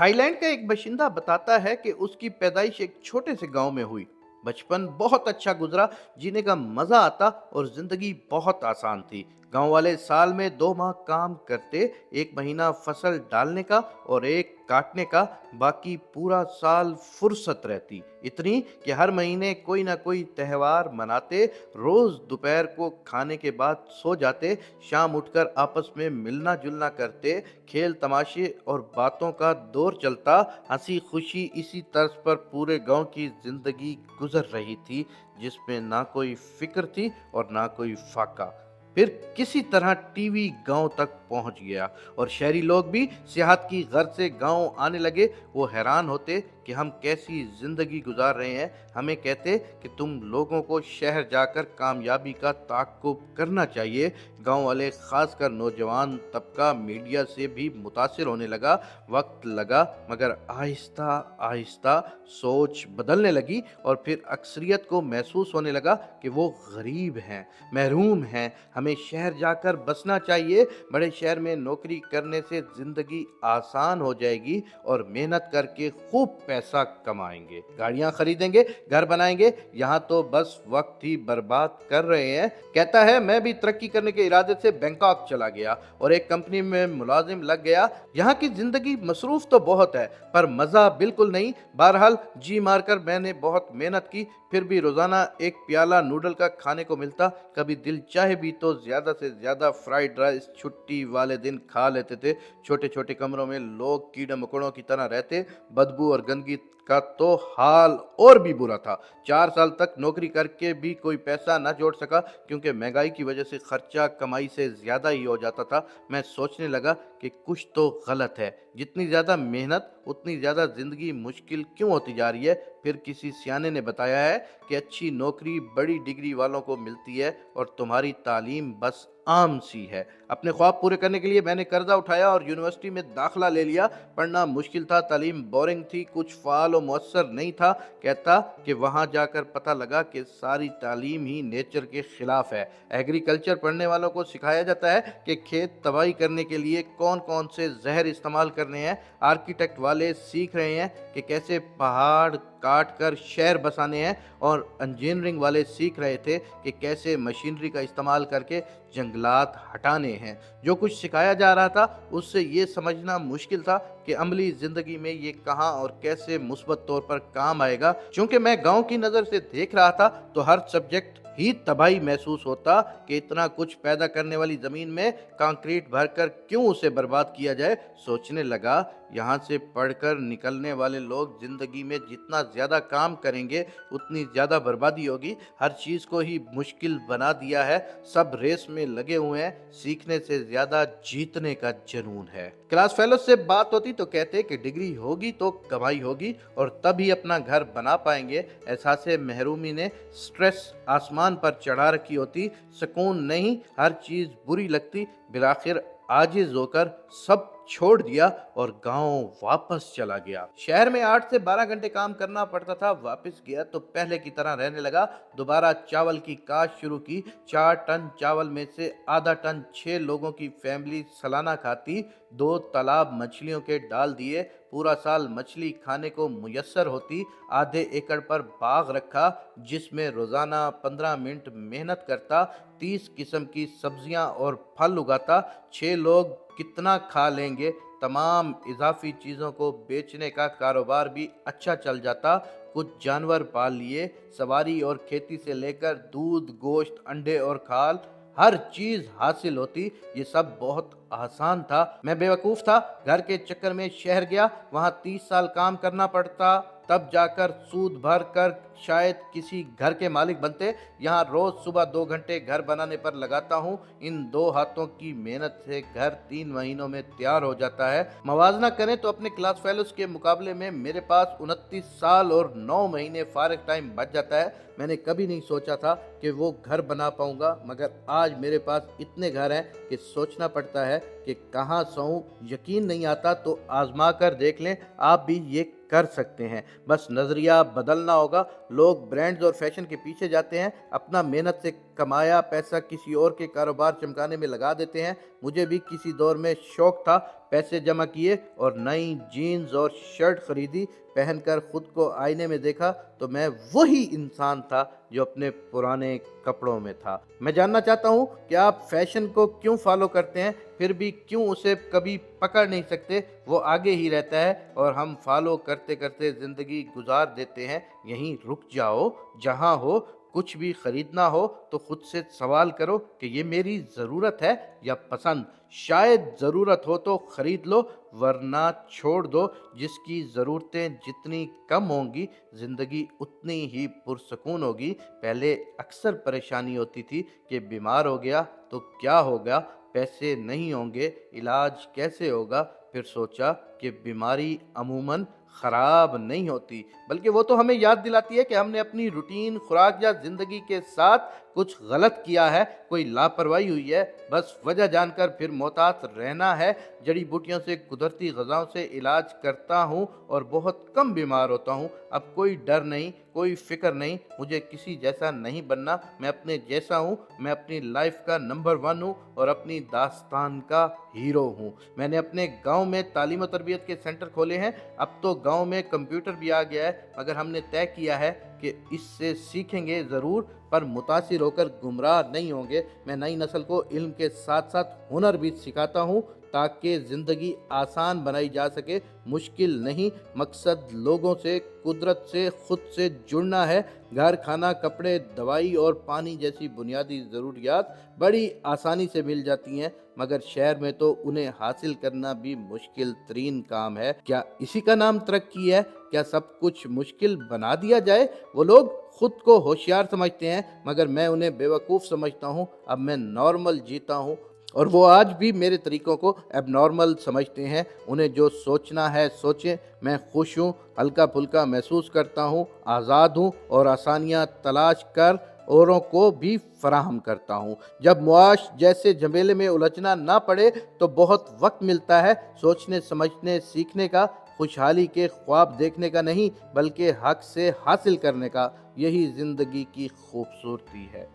Thai land का एक बाशिंदा बताता है कि उसकी पैदाइश एक छोटे से गांव में हुई। बचपन बहुत अच्छा गुजरा, जीने का मजा आता और जिंदगी बहुत आसान थी। गांव वाले साल में 2 माह काम करते, एक महीना फसल डालने का और एक काटने का, बाकी पूरा साल फुर्सत रहती। इतनी कि हर महीने कोई ना कोई त्योहार मनाते, रोज दोपहर को खाने के बाद सो जाते, शाम उठकर आपस में मिलना जुलना करते, खेल तमाशे और बातों का दौर चलता। हंसी खुशी इसी तर्ज पर पूरे गांव की जिंदगी गुजर रही थी, जिसमें ना कोई फिक्र थी और ना कोई फाका। फिर किसी तरह टीवी गांव तक पहुंच गया और शहरी लोग भी सियाहत की गर्ज से गांव आने लगे। वो हैरान होते कि हम कैसी जिंदगी गुजार रहे हैं। हमें कहते कि तुम लोगों को शहर जाकर कामयाबी का ताक़ुब करना चाहिए। गांव वाले, खासकर नौजवान तबका, मीडिया से भी मुतासिर होने लगा। वक्त लगा, मगर आहिस्ता आहिस्ता सोच बदलने लगी और फिर अक्सरियत को महसूस होने लगा कि वो गरीब हैं, महरूम हैं, हमें शहर जाकर बसना चाहिए। बड़े शहर में नौकरी करने से जिंदगी आसान हो जाएगी और मेहनत करके खूब पैसा कमाएंगे, गाड़ियां खरीदेंगे, घर बनाएंगे। यहाँ तो बस वक्त ही बर्बाद कर रहे हैं। कहता है, मैं भी तरक्की करने के इरादे से बैंकॉक चला गया और एक कंपनी में मुलाजिम लग गया। यहाँ की जिंदगी मसरूफ तो बहुत है पर मजा बिल्कुल नहीं। बहरहाल जी मारकर मैंने बहुत मेहनत की, फिर भी रोजाना एक प्याला नूडल का खाने को मिलता। कभी दिल चाहे भी तो ज्यादा से ज्यादा फ्राइड राइस छुट्टी वाले दिन खा लेते थे। छोटे छोटे कमरों में लोग कीड़े मकोड़ों की तरह रहते। बदबू और गंदगी का तो हाल और भी बुरा था। 4 साल तक नौकरी करके भी कोई पैसा न जोड़ सका, क्योंकि महंगाई की वजह से खर्चा कमाई से ज्यादा ही हो जाता था। मैं सोचने लगा कि कुछ तो गलत है। जितनी ज्यादा मेहनत उतनी ज्यादा जिंदगी मुश्किल क्यों होती जा रही है। फिर किसी सियाने ने बताया है कि अच्छी नौकरी बड़ी डिग्री वालों को मिलती है और तुम्हारी तालीम बस आम सी है। अपने ख्वाब पूरे करने के लिए मैंने कर्जा उठाया और यूनिवर्सिटी में दाखिला ले लिया। पढ़ना मुश्किल था, तालीम बोरिंग थी, कुछ फाल और मुअस्सर नहीं था। कहता कि वहां जाकर पता लगा कि सारी तालीम ही नेचर के खिलाफ है। एग्रीकल्चर पढ़ने वालों को सिखाया जाता है कि खेत तबाही करने के लिए कौन कौन से जहर इस्तेमाल करने हैं। आर्किटेक्ट वाले सीख रहे हैं कि कैसे पहाड़ काट कर शहर बसाने हैं और इंजीनियरिंग वाले सीख रहे थे कि कैसे मशीनरी का इस्तेमाल करके जंगलात हटाने हैं। जो कुछ सिखाया जा रहा था उससे ये समझना मुश्किल था कि अमली जिंदगी में ये कहाँ और कैसे मुस्बत तौर पर काम आएगा। क्योंकि मैं गांव की नज़र से देख रहा था तो हर सब्जेक्ट ही तबाही महसूस होता कि इतना कुछ पैदा करने वाली जमीन में कंक्रीट भरकर क्यों उसे बर्बाद किया जाए। सोचने लगा, यहाँ से पढ़कर निकलने वाले लोग जिंदगी में जितना ज्यादा काम करेंगे उतनी ज्यादा बर्बादी होगी। हर चीज को ही मुश्किल बना दिया है। सब रेस में लगे हुए हैं, सीखने से ज्यादा जीतने का जुनून है। क्लास फेलो से बात होती तो कहते कि डिग्री होगी तो कमाई होगी और तभी अपना घर बना पाएंगे। एहसास महरूमी ने स्ट्रेस आसमान पर चढ़ा रखी होती, सुकून नहीं, हर चीज बुरी लगती। बिलाखिर आजिज होकर सब छोड़ दिया और गांव वापस चला गया। शहर में 8 से 12 घंटे काम करना पड़ता था। वापस गया तो पहले की तरह रहने लगा। दोबारा चावल की काश्त शुरू की। 4 टन चावल में से आधा टन 6 लोगों की फैमिली सालाना खाती। 2 तालाब मछलियों के डाल दिए। पूरा साल मछली खाने को मुयस्सर होती। आधे एकड़ पर बाग रखा जिसमें रोजाना 15 मिनट मेहनत करता। 30 किस्म की सब्जियां और फल उगाता। 6 लोग कितना खा लेंगे। तमाम इजाफी चीज़ों को बेचने का कारोबार भी अच्छा चल जाता। कुछ जानवर पाल लिए। सवारी और खेती से लेकर दूध, गोश्त, अंडे और खाल हर चीज हासिल होती। ये सब बहुत आसान था। मैं बेवकूफ था, घर के चक्कर में शहर गया। वहाँ 30 साल काम करना पड़ता, तब जाकर सूद भर कर शायद किसी घर के मालिक बनते। यहाँ रोज सुबह 2 घंटे घर बनाने पर लगाता हूँ। इन 2 हाथों की मेहनत से घर 3 महीनों में तैयार हो जाता है। मवाजना करें तो अपने क्लास फेलोज के मुकाबले में मेरे पास 29 साल और 9 महीने फारग टाइम बच जाता है। मैंने कभी नहीं सोचा था कि वो घर बना पाऊंगा, मगर आज मेरे पास इतने घर हैं कि सोचना पड़ता है कि कहाँ सोऊं। यकीन नहीं आता तो आजमा कर देख लें, आप भी ये कर सकते हैं। बस नज़रिया बदलना होगा। लोग ब्रांड्स और फैशन के पीछे जाते हैं, अपना मेहनत से कमाया पैसा किसी और के कारोबार चमकाने में लगा देते हैं। मुझे भी किसी दौर में शौक था, पैसे जमा किए और नई जीन्स और शर्ट खरीदी। पहनकर खुद को आईने में देखा तो मैं वही इंसान था जो अपने पुराने कपड़ों में था। मैं जानना चाहता हूँ कि आप फैशन को क्यों फॉलो करते हैं, फिर भी क्यों उसे कभी पकड़ नहीं सकते। वो आगे ही रहता है और हम फॉलो करते करते ज़िंदगी गुजार देते हैं। यहीं रुक जाओ। जहाँ हो, कुछ भी खरीदना हो तो खुद से सवाल करो कि ये मेरी ज़रूरत है या पसंद। शायद ज़रूरत हो तो खरीद लो, वरना छोड़ दो। जिसकी ज़रूरतें जितनी कम होंगी, ज़िंदगी उतनी ही पुरसकून होगी। पहले अक्सर परेशानी होती थी कि बीमार हो गया तो क्या होगा, पैसे नहीं होंगे, इलाज कैसे होगा। फिर सोचा कि बीमारी अमूमन ख़राब नहीं होती, बल्कि वो तो हमें याद दिलाती है कि हमने अपनी रूटीन, खुराक या ज़िंदगी के साथ कुछ गलत किया है, कोई लापरवाही हुई है। बस वजह जानकर फिर मोहतात रहना है। जड़ी बूटियों से, कुदरती ग़िज़ाओं से इलाज करता हूँ और बहुत कम बीमार होता हूँ। अब कोई डर नहीं, कोई फ़िक्र नहीं, मुझे किसी जैसा नहीं बनना। मैं अपने जैसा हूँ। मैं अपनी लाइफ का नंबर 1 हूँ और अपनी दास्तान का हीरो हूँ। मैंने अपने गांव में तालीम और तरबियत के सेंटर खोले हैं। अब तो गांव में कंप्यूटर भी आ गया है, मगर हमने तय किया है कि इससे सीखेंगे ज़रूर, पर मुतासिर होकर गुमराह नहीं होंगे। मैं नई नस्ल को इल्म के साथ साथ हुनर भी सिखाता हूँ ताकि ज़िंदगी आसान बनाई जा सके, मुश्किल नहीं। मकसद लोगों से, कुदरत से, खुद से जुड़ना है। घर, खाना, कपड़े, दवाई और पानी जैसी बुनियादी ज़रूरियात बड़ी आसानी से मिल जाती हैं, मगर शहर में तो उन्हें हासिल करना भी मुश्किल तरीन काम है। क्या इसी का नाम तरक्की है? क्या सब कुछ मुश्किल बना दिया जाए? वो लोग खुद को होशियार समझते हैं, मगर मैं उन्हें बेवकूफ़ समझता हूँ। अब मैं नॉर्मल जीता हूँ और वो आज भी मेरे तरीक़ों को एबनॉर्मल समझते हैं। उन्हें जो सोचना है सोचें। मैं खुश हूँ, हल्का फुल्का महसूस करता हूँ, आज़ाद हूँ और आसानियाँ तलाश कर औरों को भी फराहम करता हूँ। जब मुआश जैसे झमेले में उलझना ना पड़े तो बहुत वक्त मिलता है सोचने, समझने, सीखने का। खुशहाली के ख्वाब देखने का नहीं, बल्कि हक से हासिल करने का। यही ज़िंदगी की खूबसूरती है।